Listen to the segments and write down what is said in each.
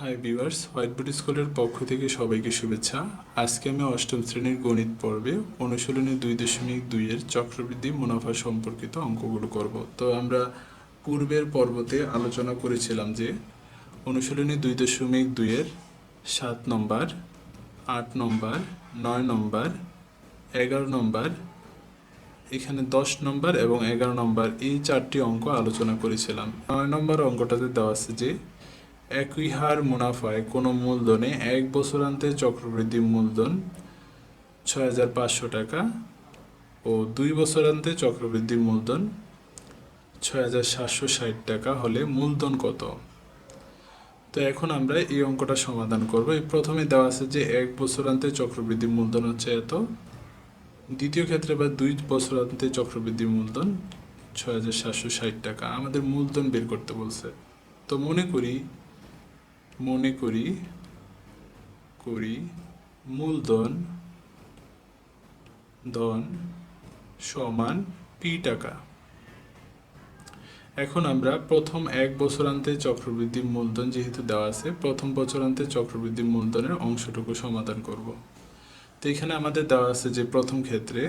Hi viewers, white board স্কুলের পক্ষ থেকে সবাইকে শুভেচ্ছা। আজকে আমি অষ্টম শ্রেণীর গণিত পর্বে অনুশীলনী 2.2 এর চক্রবৃদ্ধি মুনাফা সম্পর্কিত অঙ্কগুলো করব। তো আমরা পূর্বের পর্বতে আলোচনা করেছিলাম যে অনুশীলনী 2.2 এর 7 নম্বর, 8 নম্বর, 9 নম্বর, 11 নম্বর, এখানে 10 নম্বর এবং 11 নম্বর এই 4টি অঙ্ক আলোচনা করেছিলাম। 9 নম্বর অঙ্কটাতে দেওয়া আছে যে একই হার মুনাফায় কোনো মূলধনে 1 বছরান্তে চক্রবৃদ্ধি মূলধন 6,500 টাকা ও 2 বছরান্তে চক্রবৃদ্ধি মূলধন 6,760 টাকা হলে মূলধন কত? তো এখন আমরা এই অঙ্কটা সমাধান করব। এই প্রথমে দেওয়া আছে যে 1 বছরান্তে চক্রবৃদ্ধি মূলধন হচ্ছে এত, দ্বিতীয় ক্ষেত্রে বা 2 বছরান্তে চক্রবৃদ্ধি মূলধন 6,760 টাকা। আমাদের মূলধন বের করতে বলছে। তো মনে করি মূলধন সমান পি টাকা। এখন আমরা প্রথম 1 বছরান্তে চক্রবৃদ্ধি মূলধন যেহেতু দেওয়া আছে, প্রথম বছরান্তে চক্রবৃদ্ধি মূলধনের অংশটুকু সমাধান করব। তো এখানে আমাদের দেওয়া আছে যে প্রথম ক্ষেত্রে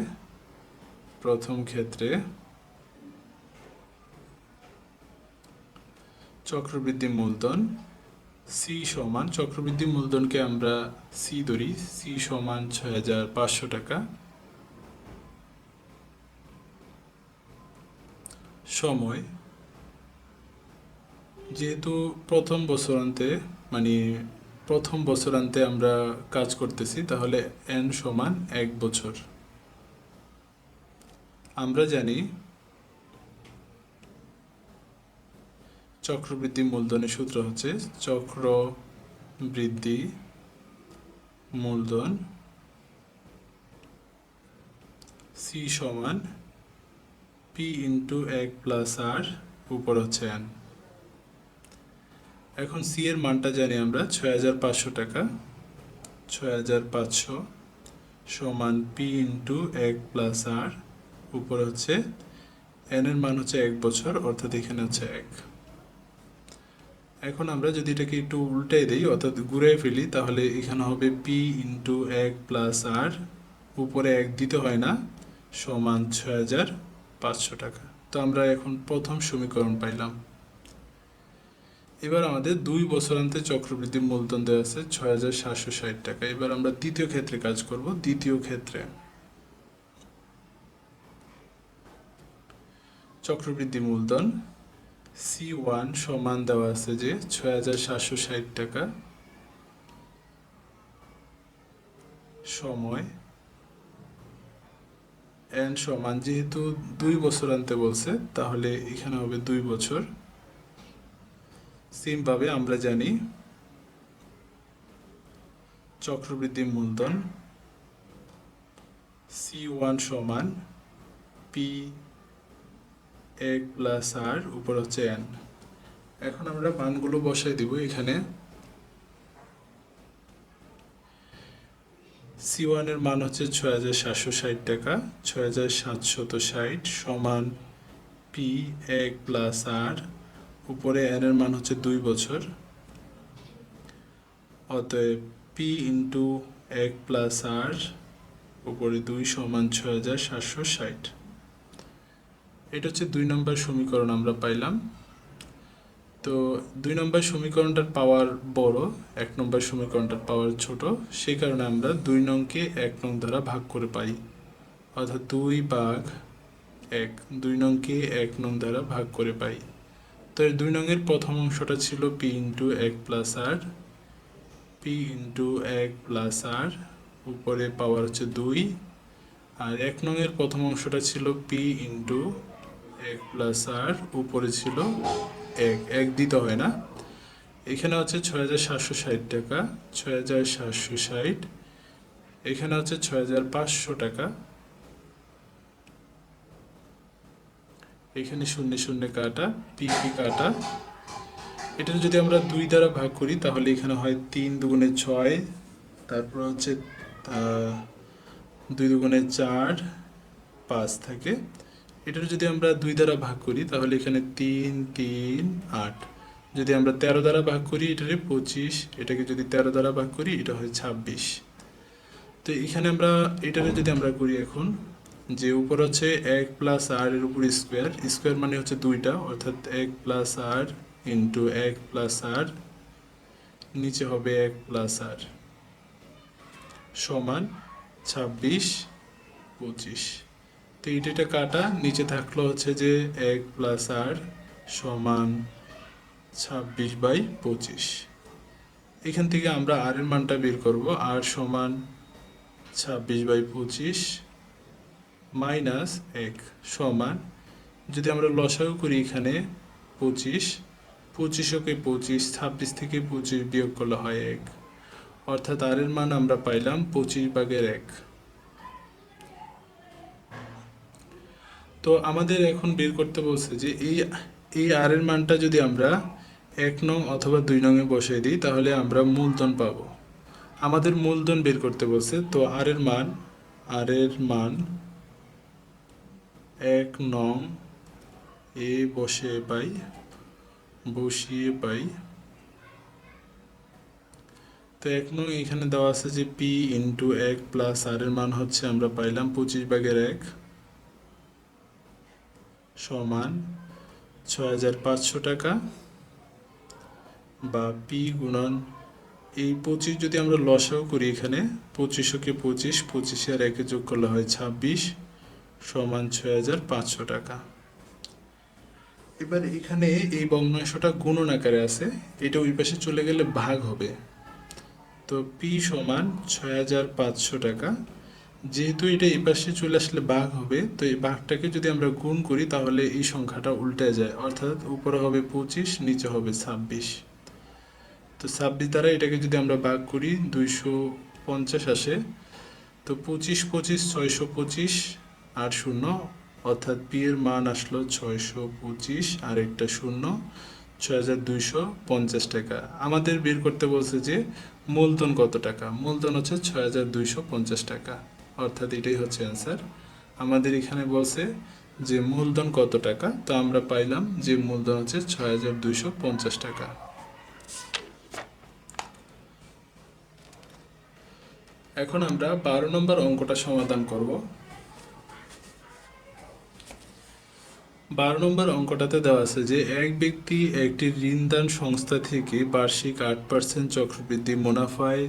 চক্রবৃদ্ধি মূলধন সি সমান, চক্রবৃদ্ধি মূলধনকে আমরা সি ধরি, সি সমান 6,500 টাকা, সময় যেহেতু প্রথম বছরান্তে আমরা কাজ করতেছি, তাহলে এন সমান 1 বছর। আমরা জানি চক্রবৃদ্ধি মূলধনের সূত্র হচ্ছে চক্রবৃদ্ধি মূলধন সি সমান পি ইন্টু 1 প্লাস আর উপর হচ্ছে এন। এখন সি এর মানটা জানি আমরা 6,500 টাকা, 6,500 সমান পি ইন্টু 1 প্লাস আর উপর হচ্ছে এন এর মান হচ্ছে 1 বছর, অর্থাৎ এখানে হচ্ছে 1। এখন আমরা যদি এটাকে একটু উল্টাই দিই, অর্থাৎ ঘুরে ফেলি, তাহলে এখানে হবে পি ইন্টু 1 প্লাস আর উপরে 1 দিতে হয় না, সমান 6,500 টাকা। তো আমরা এখন প্রথম সমীকরণ পাইলাম। এবার আমাদের 2 বছরান্তে চক্রবৃদ্ধি মূলধন দেওয়া আছে 6,760 টাকা। এবার আমরা দ্বিতীয় ক্ষেত্রে কাজ করব। দ্বিতীয় ক্ষেত্রে চক্রবৃদ্ধি মূলধন C1 সমান দেওয়া আছে যে 6,760 টাকা, সময় n সমান, যেহেতু 2 বছরান্তে বলছে তাহলে এখানে হবে 2 বছর। সেমভাবে আমরা জানি চক্রবৃদ্ধি মূলধন C1 সমান P 1 প্লাস আর উপর হচ্ছে n। এখন আমরা মানগুলো বসাই দিব এখানে। C1 এর মান হচ্ছে 6,760 টাকা, 6,760 সমান P 1 প্লাস আর উপরে n এর মান হচ্ছে 2 বছর, অতএব P ইন্টু 1 প্লাস আর উপরে 2 সমান 6,760। এটা হচ্ছে 2 নম্বর সমীকরণ আমরা পাইলাম। তো 2 নম্বর সমীকরণটার পাওয়ার বড়, 1 নম্বর সমীকরণটার পাওয়ার ছোট, সেই কারণে আমরা 2 নংকে 1 নং দ্বারা ভাগ করে পাই, অর্থাৎ 2/1, 2 নংকে 1 নং দ্বারা ভাগ করে পাই। তো এর 2 নংয়ের প্রথম অংশটা ছিল P ইন্টু 1 প্লাস আর, P ইন্টু 1 প্লাস আর উপরে পাওয়ার হচ্ছে 2, আর 1 নংয়ের প্রথম অংশটা ছিল P ইন্টু 1 প্লাস আর উপরে ছিল 1 দিতে হয় না। এখানে হচ্ছে 6,760 টাকা, 6,760, এখানে হচ্ছে 6,500 টাকা, এখানে শূন্য শূন্য কাটা, পি কাটা। এটা যদি আমরা 2 দ্বারা ভাগ করি তাহলে এখানে হয় 3 দুগুণে 6, তারপর হচ্ছে 2 দুগুণে 4, 5 থাকে। এটা যদি আমরা 2 দ্বারা ভাগ করি তাহলে এখানে 3, 3, 8, যদি আমরা 13 দ্বারা ভাগ করি এটারে 25, এটাকে যদি 13 দ্বারা ভাগ করি এটা হয় 26। তো এখানে আমরা এটারে যদি আমরা করি এখন, যে উপর হচ্ছে 1 প্লাস আর এর উপর স্কোয়ার, স্কোয়ার মানে হচ্ছে দুইটা, অর্থাৎ 1 প্লাস আর ইন্টু 1 প্লাস আর, নিচে হবে 1 প্লাস আর সমান 26, 25। তো এটা কাটা, নিচে থাকলো হচ্ছে যে 1 প্লাস আর সমান 26/25। এখান থেকে আমরা আর এর মানটা বের করব, আর সমান 26/25 মাইনাস 1 সমান, যদি আমরা লসাগু করি এখানে 25, 25কে 25, 26 থেকে 25 বিয়োগ করলে হয় 1, অর্থাৎ আর এর মান আমরা পাইলাম 25/1। তো আমাদের এখন বের করতে বলছে যে এই আর এর মানটা যদি আমরা 1 নং অথবা 2 নং এ বসিয়ে দিই তাহলে আমরা মূলধন পাবো। আমাদের মূলধন বের করতে বলছে, তো আর এর মান 1 নং এ বসিয়ে পাই। তো 1 নং এখানে দেওয়া আছে যে পি ইন্টু 1 প্লাস আর এর মান হচ্ছে আমরা পাইলাম 25/1 সমান 6500 টাকা, বা পি গুণন এই 25 যদি আমরা লসাগু করি এখানে 25কে 25, 25 আর 1 যোগ করলে হয় 26 সমান 6500 টাকা। এবার এখানে এই ভগ্নাংশটা গুণন আকারে আছে, এটা ওই পাশে চলে গেলে ভাগ হবে। তো পি সমান 6500 টাকা, যেহেতু এটা এই পাশে চলে আসলে ভাগ হবে, তো এই ভাগটাকে যদি আমরা গুণ করি তাহলে এই সংখ্যাটা উল্টে যায়, অর্থাৎ উপরে হবে 25, নিচে হবে 26। তো 26 দ্বারা এটাকে যদি আমরা ভাগ করি 250 আসে, তো 25, 25, 625 আর 0, অর্থাৎ পি এর মান আসলো 625 আর একটা 0, 6250 টাকা। আমাদের বের করতে বলছে যে মূলধন কত টাকা, মূলধন হচ্ছে 6250 টাকা, অর্থাৎ এটাই হচ্ছে অ্যান্সার। আমাদের এখানে বলছে যে মূলধন কত টাকা, তো আমরা পাইলাম যে মূলধন হচ্ছে 6250 টাকা। এখন আমরা 12 নম্বর অঙ্কটা সমাধান করব। 12 নম্বর অঙ্কটাতে দেওয়া আছে যে এক ব্যক্তি একটি ঋণদান সংস্থা থেকে বার্ষিক 8% চক্রবৃদ্ধি মুনাফায়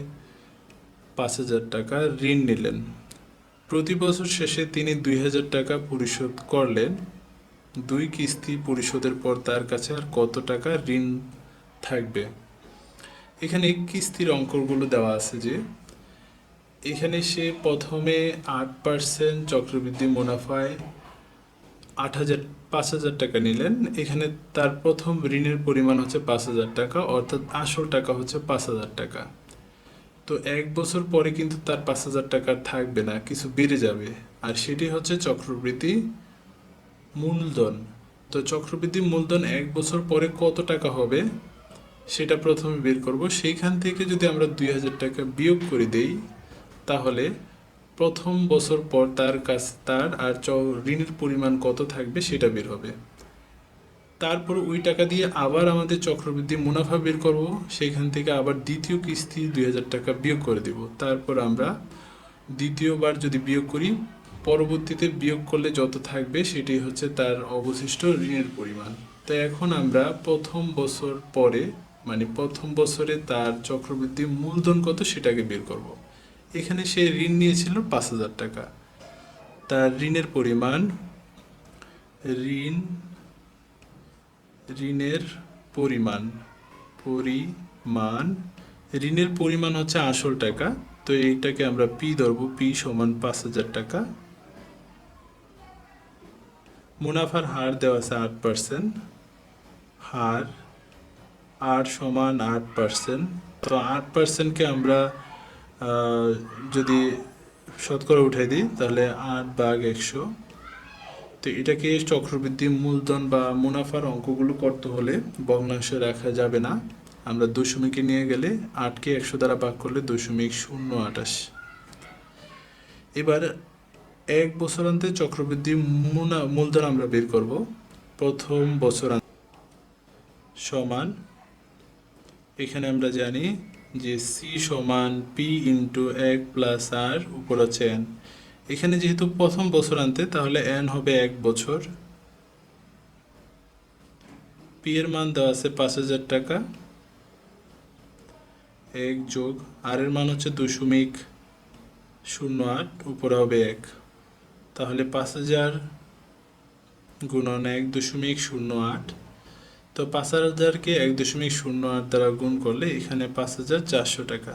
5000 টাকা ঋণ নিলেন। প্রতি বছর শেষে তিনি 2000 টাকা পরিশোধ করলেন। 2 কিস্তি পরিশোধের পর তার কাছে আর কত টাকা ঋণ থাকবে? এখানে কিস্তির অঙ্কগুলো দেওয়া আছে যে এখানে সে প্রথমে 8% চক্রবৃদ্ধি মুনাফায় 5000 টাকা নিলেন। এখানে তার প্রথম ঋণের পরিমাণ হচ্ছে 5000 টাকা, অর্থাৎ আসল টাকা হচ্ছে 5000 টাকা। তো 1 বছর পরে কিন্তু তার 5000 টাকা থাকবে না, কিছু বেড়ে যাবে, আর সেটি হচ্ছে চক্রবৃদ্ধি মূলধন। তো চক্রবৃদ্ধি মূলধন 1 বছর পরে কত টাকা হবে সেটা প্রথমে বের করব। সেইখান থেকে যদি আমরা 2000 টাকা বিয়োগ করে দেই তাহলে প্রথম বছর পর তার আর ঋণের পরিমাণ কত থাকবে সেটা বের হবে। তারপর ওই টাকা দিয়ে আবার আমাদের চক্রবৃদ্ধি মুনাফা বের করব, সেইখান থেকে আবার দ্বিতীয় কিস্তি 2000 টাকা বিয়োগ করে দেব। তারপর আমরা দ্বিতীয়বার যদি বিয়োগ করি, পরবর্তীতে বিয়োগ করলে যত থাকবে সেটি হচ্ছে তার অবশিষ্ট ঋণের পরিমাণ। তো এখন আমরা প্রথম বছর পরে, মানে প্রথম বছরে তার চক্রবৃদ্ধি মূলধন কত সেটাকে বের করব। এখানে সে ঋণ নিয়েছিল 5000 টাকা, তার ঋণের পরিমাণ ঋণের পরিমাণ হচ্ছে আসল টাকা। তো এইটাকে আমরা পি ধরবো, পি সমান 5000 টাকা। মুনাফার হার দেওয়া আছে 8%, হার আর সমান 8%। তো 8%কে আমরা যদি শতকরা উঠাই দিই তাহলে 8/100। তো এটাকে চক্রবৃদ্ধি মূলধন বা মুনাফার অঙ্কগুলো করতে হলে ভগ্নাংশে রাখা যাবে না, আমরা দশমিকে নিয়ে গেলে 8কে 100 দ্বারা ভাগ করলে 0.028। এবার 1 বছরান্তে চক্রবৃদ্ধি মূলধন আমরা বের করব। প্রথম বছর সমান এখানে আমরা জানি যে সি সমান পি ইন্টু 1 প্লাস আর উপর হচ্ছে এন। এখানে যেহেতু প্রথম বছরান্তে তাহলে এন হবে 1 বছর। পি এর মান দেওয়া আছে 5,000 টাকা, 1 যোগ আর এর মান হচ্ছে 2.08, উপরে হবে 1। তাহলে 5,000 গুণন 1.08, তো 5,000কে 1.08 দ্বারা গুণ করলে এখানে 5,400 টাকা,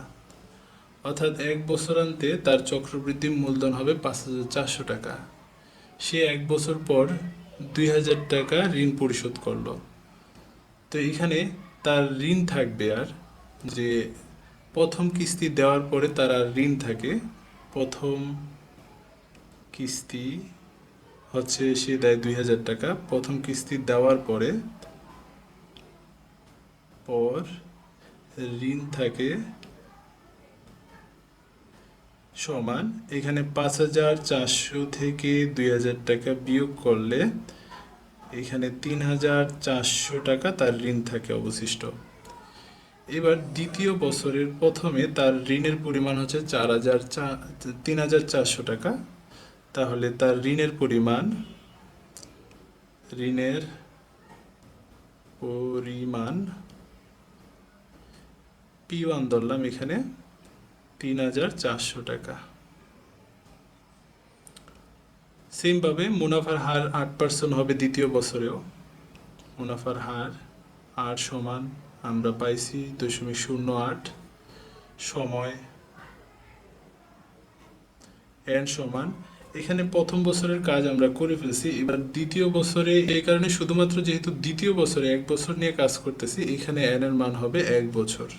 অর্থাৎ 1 বছরান্তে তার চক্রবৃদ্ধি মূলধন হবে 5,400 টাকা। সে 1 বছর পর 2,000 টাকা ঋণ পরিশোধ করলো। তো এখানে তার ঋণ থাকবে আর, যে প্রথম কিস্তি দেওয়ার পরে তার আর ঋণ থাকে। প্রথম কিস্তি হচ্ছে সে দেয় 2,000 টাকা, প্রথম কিস্তি দেওয়ার পর ঋণ থাকে সমান, এখানে 5,400 থেকে 2,000 টাকা বিয়োগ করলে এখানে 3,400 টাকা তার ঋণ থাকে অবশিষ্ট। এবার দ্বিতীয় বছরের প্রথমে তার ঋণের পরিমাণ হচ্ছে 3,400 টাকা। তাহলে তার ঋণের পরিমাণ P1 ধরলাম এখানে 3,400 টাকা। সেমভাবে মুনাফার হার 8% হবে দ্বিতীয় বছরেও। মুনাফার হার আর সমান আমরা পাইছি 0.08, সময় এন সমান, এখানে প্রথম বছরের কাজ আমরা করে ফেলছি। এবার দ্বিতীয় বছরে, এই কারণে শুধুমাত্র যেহেতু দ্বিতীয় বছরে 1 বছর নিয়ে কাজ করতেছি, এখানে এন এর মান হবে 1 বছর।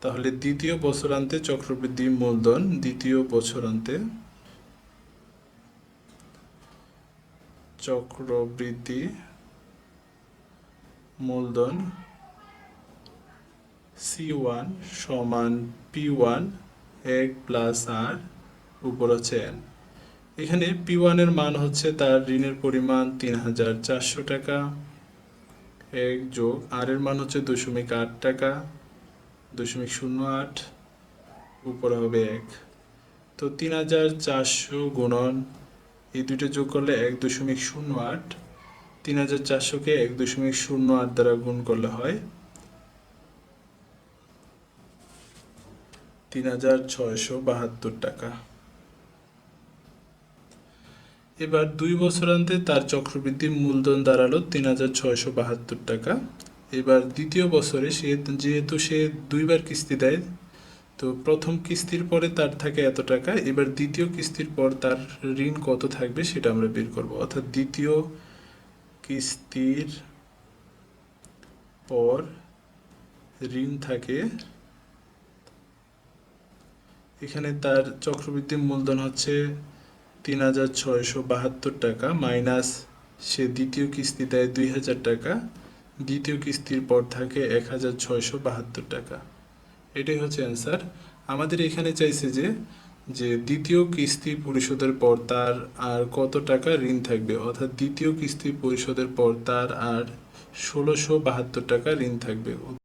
তাহলে দ্বিতীয় বছরান্তে চক্রবৃদ্ধি মূলধন, দ্বিতীয় বছরান্তে চক্রবৃদ্ধি মূলধন C1 সমান P1 1 প্লাস আর উপর হচ্ছে এন। এখানে P1 এর মান হচ্ছে তার ঋণের পরিমাণ 3,400 টাকা, 1 যোগ আর এর মান হচ্ছে 2.8 টাকা, 2.08, উপরে হবে 1। তো 3,400 গুণন এই দুটো যোগ করলে 1.08, 3,400কে 1.08 দ্বারা গুণ করলে হয় 3,672 টাকা। এবার 2 বছরান্তে তার চক্রবৃদ্ধি মূলধন দাঁড়ালো 3,672 টাকা। এবার দ্বিতীয় বছরে যেহেতু সে 2বার কিস্তি দেয়, তো প্রথম কিস্তির পরে তার থাকে এত টাকা। এবার দ্বিতীয় কিস্তির পর তার ঋণ কত থাকবে সেটা আমরা বের করব। অর্থাৎ দ্বিতীয় কিস্তির পর ঋণ থাকে, এখানে তার চক্রবৃদ্ধি মূলধন হচ্ছে 3,672 টাকা, মাইনাস সে দ্বিতীয় কিস্তি দেয় 2,000 টাকা, দ্বিতীয় কিস্তির পর থাকে 1,672 টাকা। এটাই হচ্ছে অ্যান্সার। আমাদের এখানে চাইছে যে দ্বিতীয় কিস্তি পরিশোধের পর তার আর কত টাকা ঋণ থাকবে, অর্থাৎ দ্বিতীয় কিস্তি পরিশোধের পর তার আর 1,672 টাকা ঋণ থাকবে।